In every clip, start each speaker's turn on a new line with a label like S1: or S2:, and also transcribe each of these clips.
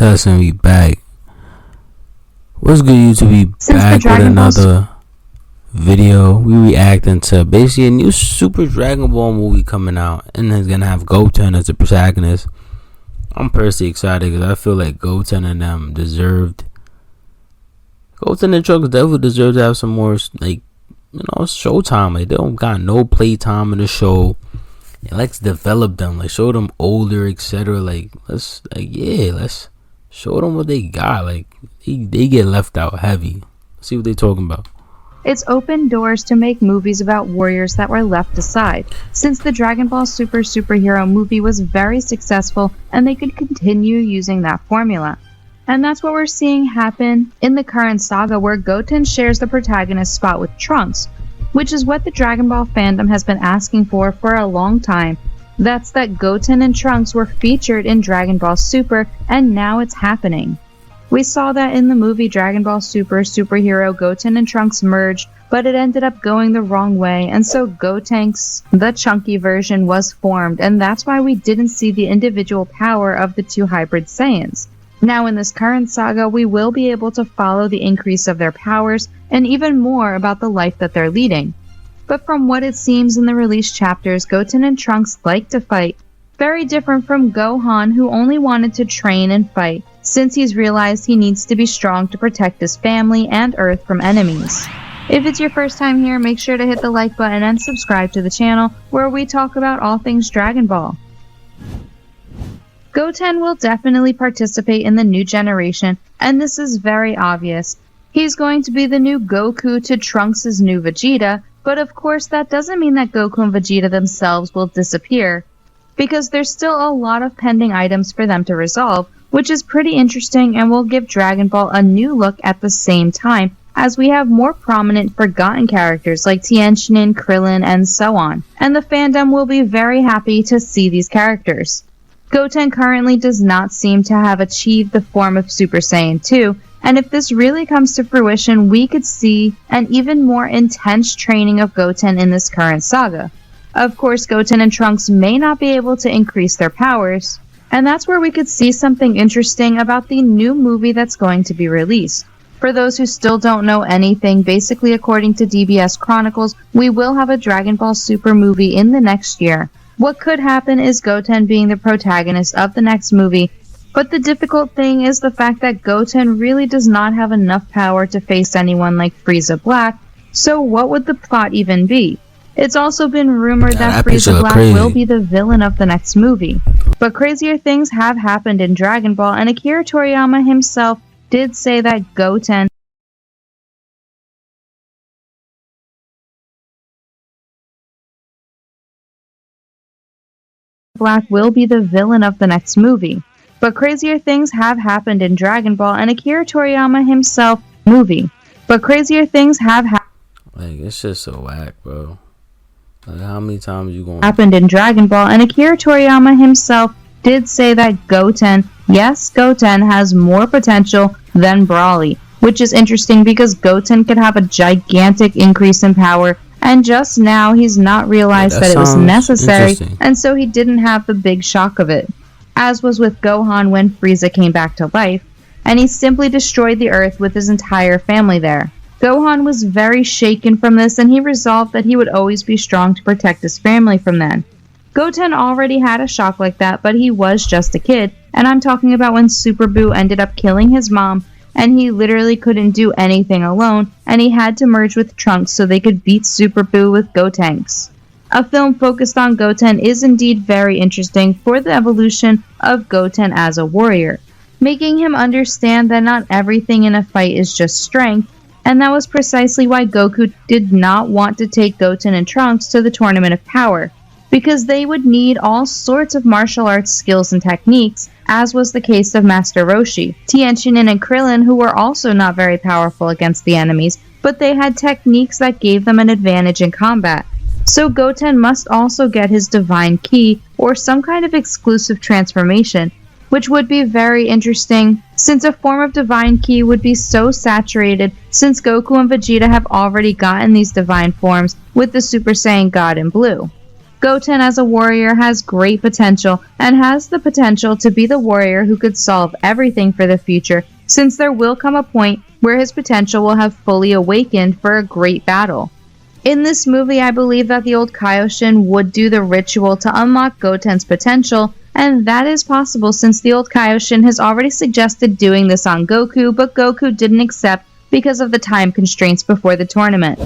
S1: testing, we back. What's good, YouTube? We back with another video. We reacting to basically a new Super Dragon Ball movie coming out, and it's gonna have GOTEN as the protagonist. I'm personally excited because I feel like GOTEN and them deserved. GOTEN and Trunks definitely deserve to have some more, like, showtime. Like, they don't got no playtime in the show. And let's develop them, like show them older, etc. Like let's show them what they got. Like they get left out heavy. Let's see what they talking about.
S2: It's opened doors to make movies about warriors that were left aside, since the Dragon Ball superhero movie was very successful and they could continue using that formula. And that's what we're seeing happen in the current saga, where Goten shares the protagonist spot with Trunks, which is what the Dragon Ball fandom has been asking for a long time. That's that Goten and Trunks were featured in Dragon Ball Super, and now it's happening. We saw that in the movie Dragon Ball superhero Goten and Trunks merged, but it ended up going the wrong way, and so Gotenks, the chunky version, was formed, and that's why we didn't see the individual power of the two hybrid Saiyans. Now in this current saga, we will be able to follow the increase of their powers and even more about the life that they're leading. But from what it seems in the released chapters, Goten and Trunks like to fight, very different from Gohan, who only wanted to train and fight, since he's realized he needs to be strong to protect his family and Earth from enemies. If it's your first time here, make sure to hit the like button and subscribe to the channel, where we talk about all things Dragon Ball. Goten will definitely participate in the new generation, and this is very obvious. He's going to be the new Goku to Trunks' new Vegeta, but of course that doesn't mean that Goku and Vegeta themselves will disappear, because there's still a lot of pending items for them to resolve, which is pretty interesting and will give Dragon Ball a new look at the same time, as we have more prominent forgotten characters like Tien, Krillin, and so on, and the fandom will be very happy to see these characters. Goten currently does not seem to have achieved the form of Super Saiyan 2, and if this really comes to fruition, we could see an even more intense training of Goten in this current saga. Of course, Goten and Trunks may not be able to increase their powers, and that's where we could see something interesting about the new movie that's going to be released. For those who still don't know anything, basically according to DBS Chronicles, we will have a Dragon Ball Super movie in the next year. What could happen is Goten being the protagonist of the next movie, but the difficult thing is the fact that Goten really does not have enough power to face anyone like Frieza Black, so what would the plot even be? It's also been rumored that Frieza Black will be the villain of the next movie. But crazier things have happened in Dragon Ball, and Akira Toriyama himself did say that Goten Black will be the villain of the next movie. But crazier things have happened in Dragon Ball, and Akira Toriyama himself But crazier things have
S1: like, it's just so whack, bro. Like, how many times you gonna
S2: happened in Dragon Ball, and Akira Toriyama himself did say that Goten has more potential than Broly, which is interesting because Goten could have a gigantic increase in power, and just now he's not realized that it was necessary, and so he didn't have the big shock of it. As was with Gohan when Frieza came back to life, and he simply destroyed the Earth with his entire family there. Gohan was very shaken from this, and he resolved that he would always be strong to protect his family from then. Goten already had a shock like that, but he was just a kid, and I'm talking about when Super Buu ended up killing his mom, and he literally couldn't do anything alone, and he had to merge with Trunks so they could beat Super Buu with Gotenks. A film focused on Goten is indeed very interesting for the evolution of Goten as a warrior, making him understand that not everything in a fight is just strength, and that was precisely why Goku did not want to take Goten and Trunks to the Tournament of Power, because they would need all sorts of martial arts skills and techniques, as was the case of Master Roshi, Tien and Krillin, who were also not very powerful against the enemies, but they had techniques that gave them an advantage in combat. So Goten must also get his Divine Ki, or some kind of exclusive transformation, which would be very interesting, since a form of Divine Ki would be so saturated, since Goku and Vegeta have already gotten these divine forms with the Super Saiyan God in Blue. Goten as a warrior has great potential and has the potential to be the warrior who could solve everything for the future, since there will come a point where his potential will have fully awakened for a great battle. In this movie, I believe that the old Kaioshin would do the ritual to unlock Goten's potential, and that is possible since the old Kaioshin has already suggested doing this on Goku, but Goku didn't accept because of the time constraints before the tournament.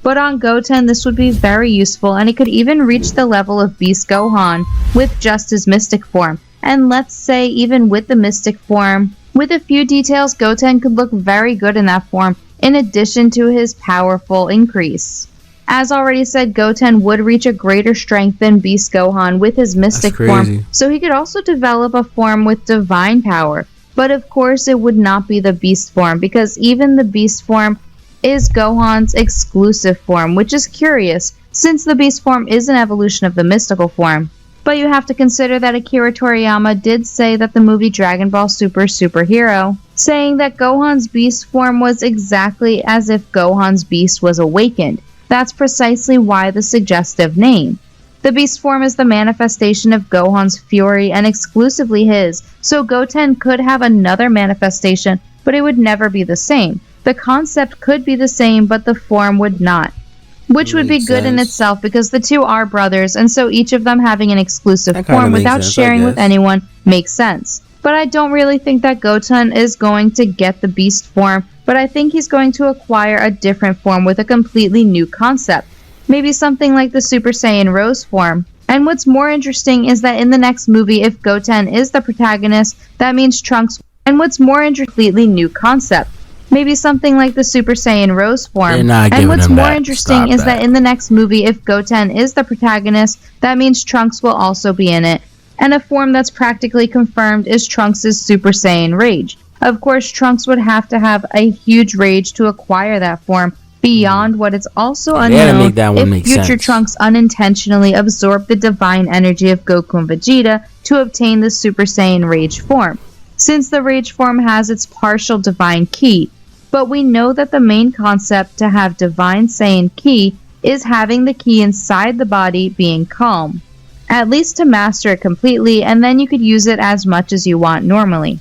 S2: But on Goten, this would be very useful, and it could even reach the level of Beast Gohan with just his mystic form. And let's say even with the mystic form, with a few details, Goten could look very good in that form, in addition to his powerful increase. As already said, Goten would reach a greater strength than Beast Gohan with his mystic form, so he could also develop a form with divine power. But of course, it would not be the Beast form, because even the Beast form is Gohan's exclusive form, which is curious, since the Beast form is an evolution of the mystical form. But you have to consider that Akira Toriyama did say that the movie Dragon Ball Superhero, saying that Gohan's Beast form was exactly as if Gohan's Beast was awakened. That's precisely why the suggestive name. The Beast form is the manifestation of Gohan's fury and exclusively his, so Goten could have another manifestation, but it would never be the same. The concept could be the same, but the form would not. Which would be good in itself because the two are brothers, and so each of them having an exclusive form without sharing with anyone makes sense. But I don't really think that Goten is going to get the Beast form, but I think he's going to acquire a different form with a completely new concept. Maybe something like the Super Saiyan Rose form. And what's more interesting is that in the next movie, if Goten is the protagonist, that means Trunks. And what's more completely new concept. Maybe something like the Super Saiyan Rose form. And what's more interesting is that in the next movie, if Goten is the protagonist, that means Trunks will also be in it. And a form that's practically confirmed is Trunks' Super Saiyan Rage. Of course, Trunks would have to have a huge rage to acquire that form, beyond what is also unknown if future Trunks unintentionally absorbed the divine energy of Goku and Vegeta to obtain the Super Saiyan Rage form, since the Rage form has its partial divine ki. But we know that the main concept to have divine Saiyan ki is having the ki inside the body being calm, at least to master it completely, and then you could use it as much as you want normally.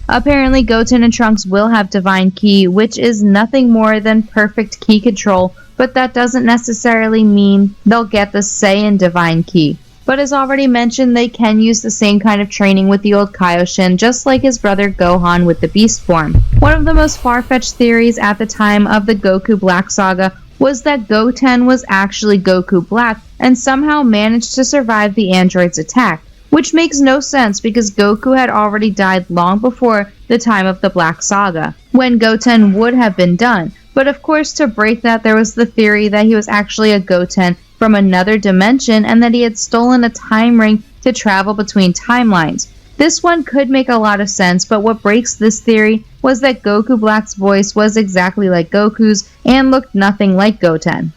S2: Apparently, Goten and Trunks will have divine ki, which is nothing more than perfect ki control, but that doesn't necessarily mean they'll get the Saiyan divine ki. But as already mentioned, they can use the same kind of training with the old Kaioshin, just like his brother Gohan with the Beast form. One of the most far-fetched theories at the time of the Goku Black saga was that Goten was actually Goku Black and somehow managed to survive the android's attack, which makes no sense because Goku had already died long before the time of the Black Saga, when Goten would have been done. But of course, to break that, there was the theory that he was actually a Goten from another dimension and that he had stolen a time ring to travel between timelines. This one could make a lot of sense, but what breaks this theory was that Goku Black's voice was exactly like Goku's and looked nothing like Goten.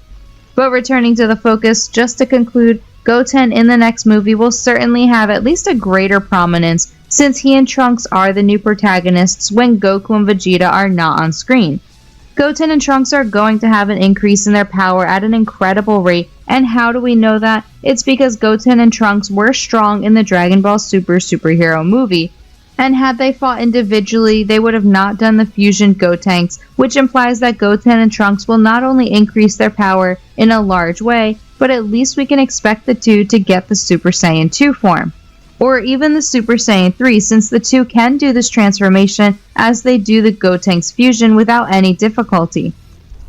S2: But returning to the focus, just to conclude, Goten in the next movie will certainly have at least a greater prominence since he and Trunks are the new protagonists when Goku and Vegeta are not on screen. Goten and Trunks are going to have an increase in their power at an incredible rate, and how do we know that? It's because Goten and Trunks were strong in the Dragon Ball Superhero movie, and had they fought individually, they would have not done the fusion Gotenks, which implies that Goten and Trunks will not only increase their power in a large way, but at least we can expect the two to get the Super Saiyan 2 form. Or even the Super Saiyan 3, since the two can do this transformation as they do the Gotenks fusion without any difficulty.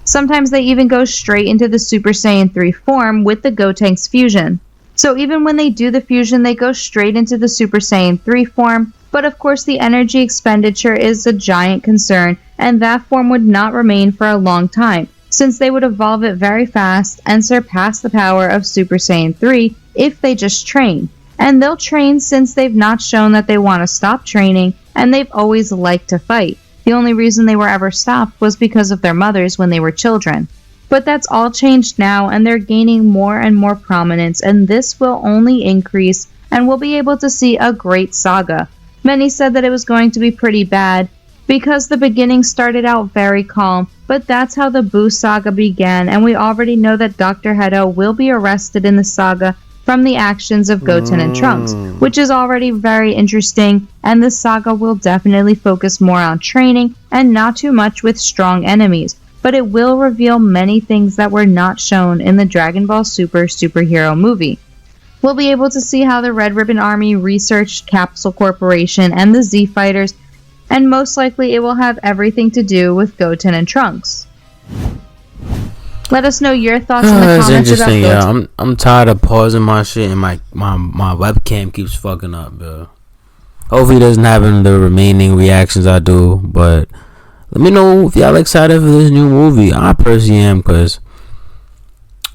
S2: Sometimes they even go straight into the Super Saiyan 3 form with the Gotenks fusion. So even when they do the fusion, they go straight into the Super Saiyan 3 form, but of course the energy expenditure is a giant concern, and that form would not remain for a long time, since they would evolve it very fast and surpass the power of Super Saiyan 3 if they just train. And they'll train since they've not shown that they want to stop training, and they've always liked to fight. The only reason they were ever stopped was because of their mothers when they were children. But that's all changed now, and they're gaining more and more prominence, and this will only increase, and we'll be able to see a great saga. Many said that it was going to be pretty bad, because the beginning started out very calm, but that's how the Buu saga began, and we already know that Dr. Hedo will be arrested in the saga from the actions of Goten and Trunks, which is already very interesting, and this saga will definitely focus more on training and not too much with strong enemies, but it will reveal many things that were not shown in the Dragon Ball Super superhero movie. We'll be able to see how the Red Ribbon Army researched Capsule Corporation and the Z Fighters, and most likely it will have everything to do with Goten and Trunks. Let us know your thoughts in the comments about
S1: interesting,
S2: Goten.
S1: yeah. I'm tired of pausing my shit and my webcam keeps fucking up, bro. Hopefully it doesn't happen to the remaining reactions I do, but let me know if y'all excited for this new movie. I personally am, because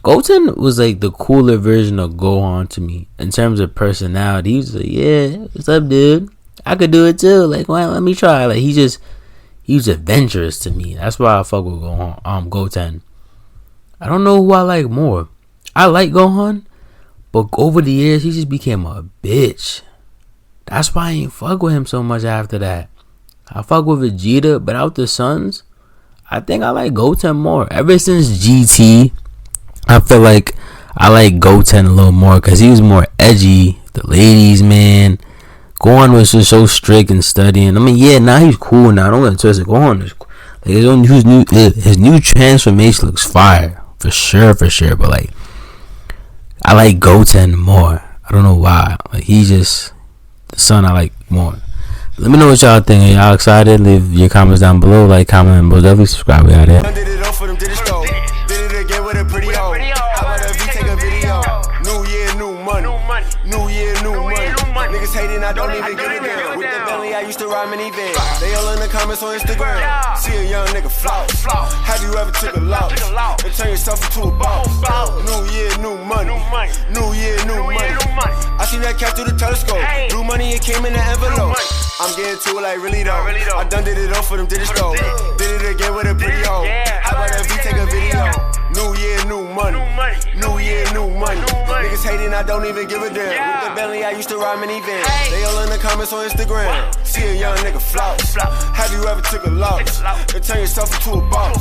S1: Goten was like the cooler version of Gohan to me in terms of personality. He was like, yeah, what's up, dude? I could do it too. Like, why? Let me try. Like, he was adventurous to me. That's why I fuck with Goten. I don't know who I like more. I like Gohan, but over the years he just became a bitch. That's why I ain't fuck with him so much after that. I fuck with Vegeta, but out the Sons, I think I like Goten more. Ever since GT, I feel like I like Goten a little more because he was more edgy. The ladies, man. Gohan was just so strict and studying. I mean, yeah, now he's cool now. Don't get it twisted. Gohan is cool. Like, his new transformation looks fire. For sure. But like, I like Goten more. I don't know why. Like, he's just the son I like more. Let me know what y'all think. Are y'all excited? Leave your comments down below. Like, comment, and definitely subscribe. We out here.
S3: Did it all for them, did it go. Did it again with a pretty hoe. How about if we take a video? New year, new money. New year, new money. Niggas hating, I don't even give a damn. With the belly, I used to ride minivan. They all in the comments on Instagram. See a young nigga flop. Have you ever took a loss and turn yourself into a boss? New year, new money. New year, new money. I seen that cat through the telescope. New money, it came in the envelope. I'm getting to it like really though. I done did it all for them, did it go. Did it again with a pretty hoe. How about if we take a video? New year, new money. New year, new money. Niggas hating, I don't even give a damn. With the belly, I used to ride minivan. They all in the comments on Instagram. See a young nigga flop. Have you ever took a loss and turn yourself into a boss?